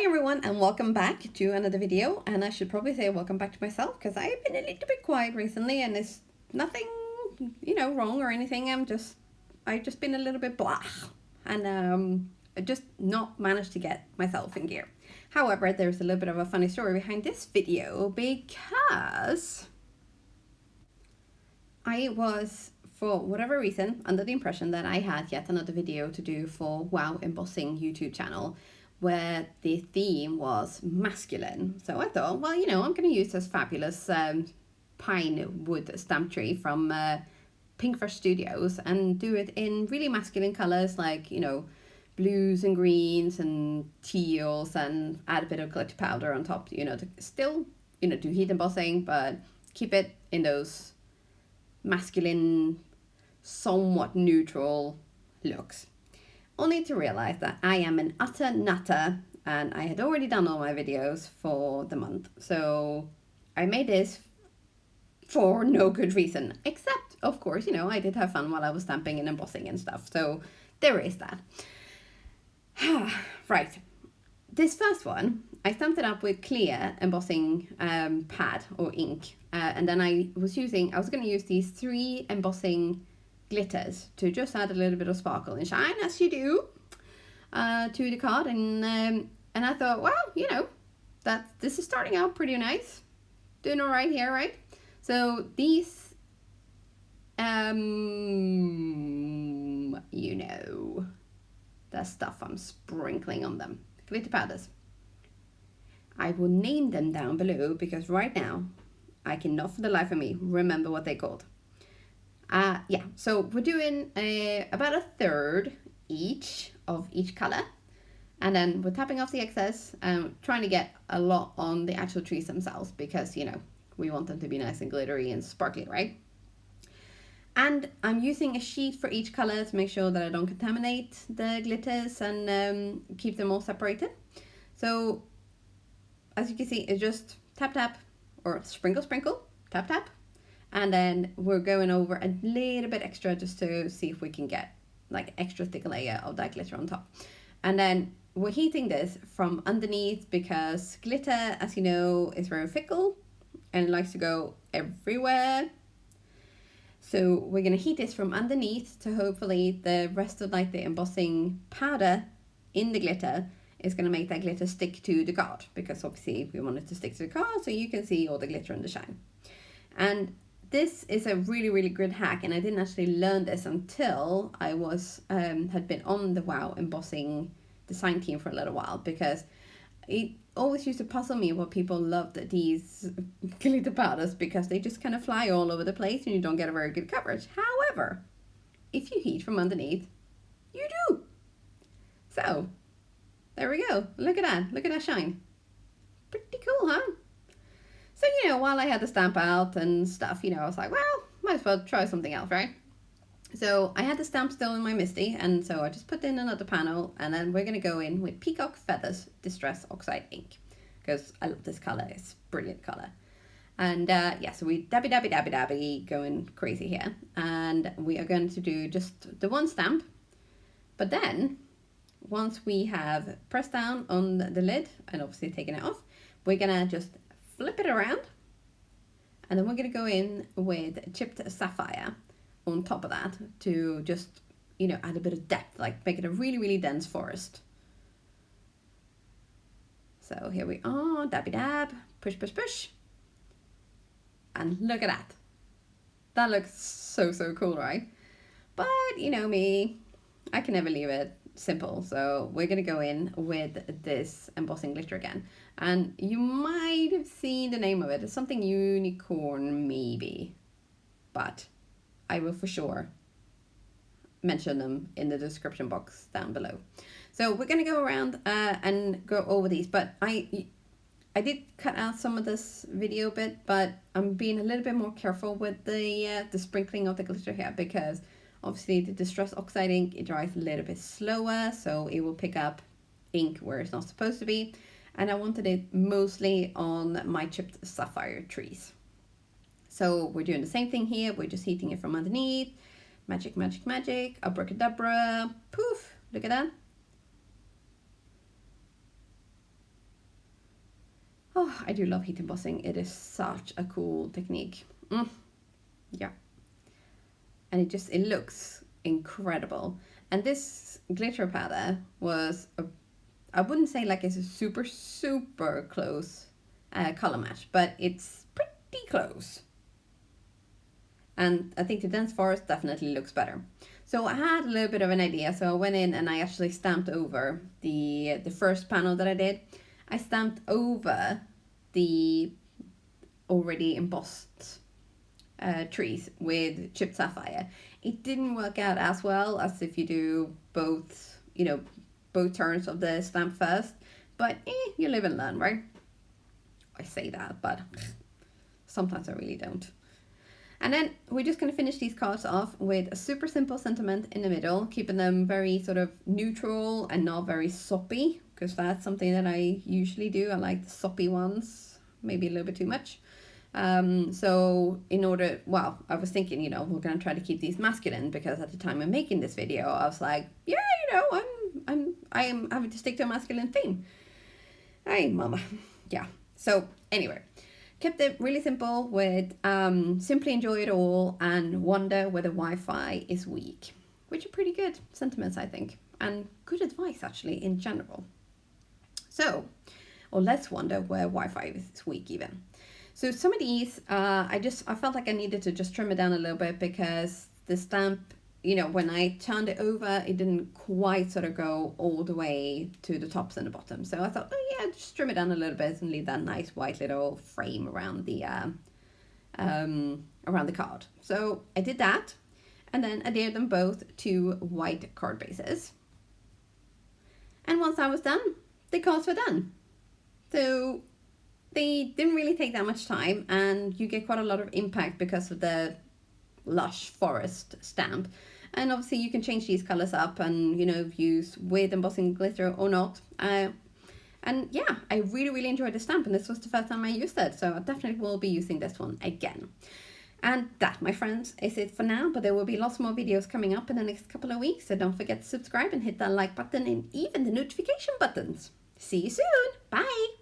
everyone, and welcome back to another video. And I should probably say welcome back to myself, because I've been a little bit quiet recently, and it's nothing, wrong or anything. I've just been a little bit blah, and I just not managed to get myself in gear. However, there's a little bit of a funny story behind this video, because I was, for whatever reason, under the impression that I had yet another video to do for Wow Embossing YouTube channel, where the theme was masculine. So I thought, well, I'm going to use this fabulous pine wood stamp tree from Pinkfresh Studios and do it in really masculine colors, like, blues and greens and teals, and add a bit of glitter powder on top, to still, do heat embossing, but keep it in those masculine, somewhat neutral looks. Only to realize that I am an utter nutter, and I had already done all my videos for the month. So I made this for no good reason, except, of course, I did have fun while I was stamping and embossing and stuff. So there is that. Right. This first one, I stamped it up with clear embossing pad or ink. And then I was going to use these 3 embossing glitters to just add a little bit of sparkle and shine, as you do, to the card. And I thought, well, this is starting out pretty nice. Doing all right here, right? So these, the stuff I'm sprinkling on them, glitter powders. I will name them down below, because right now I cannot for the life of me remember what they're called. So we're doing about a third each of each color, and then we're tapping off the excess, trying to get a lot on the actual trees themselves, because we want them to be nice and glittery and sparkly, right? And I'm using a sheet for each color to make sure that I don't contaminate the glitters and keep them all separated. So as you can see, it's just tap tap, or sprinkle sprinkle, tap tap. And then we're going over a little bit extra just to see if we can get like extra thick layer of that glitter on top. And then we're heating this from underneath, because glitter, as you know, is very fickle and it likes to go everywhere. So we're going to heat this from underneath to hopefully the rest of the embossing powder in the glitter is going to make that glitter stick to the card, because obviously we want it to stick to the card so you can see all the glitter and the shine. And this is a really, really good hack, and I didn't actually learn this until I was had been on the Wow Embossing design team for a little while, because it always used to puzzle me what people loved these glitter powders, because they just kind of fly all over the place and you don't get a very good coverage. However, if you heat from underneath, you do. So there we go. Look at that shine. Pretty cool, huh? So, while I had the stamp out and stuff, I was like, well, might as well try something else, right? So I had the stamp still in my MISTI, and so I just put in another panel, and then we're going to go in with Peacock Feathers Distress Oxide ink, because I love this color. It's a brilliant color. And so we dabby going crazy here, and we are going to do just the one stamp. But then once we have pressed down on the lid and obviously taken it off, we're going to just flip it around, and then we're going to go in with chipped sapphire on top of that to just, add a bit of depth, like make it a really, really dense forest. So here we are, dabby dab, push, push, push. And look at that. That looks so, so cool, right? But me, I can never leave it simple. So we're going to go in with this embossing glitter again. And you might have seen the name of it. It's something unicorn, maybe. But I will for sure mention them in the description box down below. So we're going to go around and go over these. But I did cut out some of this video bit, but I'm being a little bit more careful with the sprinkling of the glitter here, because obviously the Distress Oxide ink, it dries a little bit slower, so it will pick up ink where it's not supposed to be. And I wanted it mostly on my chipped sapphire trees. So we're doing the same thing here. We're just heating it from underneath. Magic, magic, magic. Abracadabra. Poof. Look at that. Oh, I do love heat embossing. It is such a cool technique. Yeah. And it looks incredible. And this glitter powder was, I wouldn't say like it's a super, super close color match, but it's pretty close. And I think the dense forest definitely looks better. So I had a little bit of an idea. So I went in and I actually stamped over the first panel that I did. I stamped over the already embossed trees with chipped sapphire. It didn't work out as well as if you do both, both turns of the stamp first, but you live and learn, right? I say that, but sometimes I really don't. And then we're just going to finish these cards off with a super simple sentiment in the middle, keeping them very sort of neutral and not very soppy, because that's something that I usually do. I like the soppy ones, maybe a little bit too much. So in order, well, I was thinking, we're going to try to keep these masculine, because at the time of making this video, I was like, yeah, I'm having to stick to a masculine theme. Hey, mama. Yeah. So anyway, kept it really simple with simply enjoy it all and wonder whether Wi-Fi is weak, which are pretty good sentiments, I think, and good advice actually in general. So, or let's wonder where Wi-Fi is weak even. So some of these, I felt like I needed to just trim it down a little bit, because the stamp, when I turned it over, it didn't quite sort of go all the way to the tops and the bottom. So I thought, oh yeah, just trim it down a little bit and leave that nice white little frame around the card. So I did that, and then adhered them both to white card bases. And once I was done, the cards were done. So they didn't really take that much time, and you get quite a lot of impact because of the lush forest stamp. And obviously you can change these colors up and use with embossing glitter or not, and yeah, I really enjoyed the stamp, and this was the first time I used it, so I definitely will be using this one again. And that, my friends, is it for now, but there will be lots more videos coming up in the next couple of weeks, so don't forget to subscribe and hit that like button and even the notification buttons. See you soon. Bye.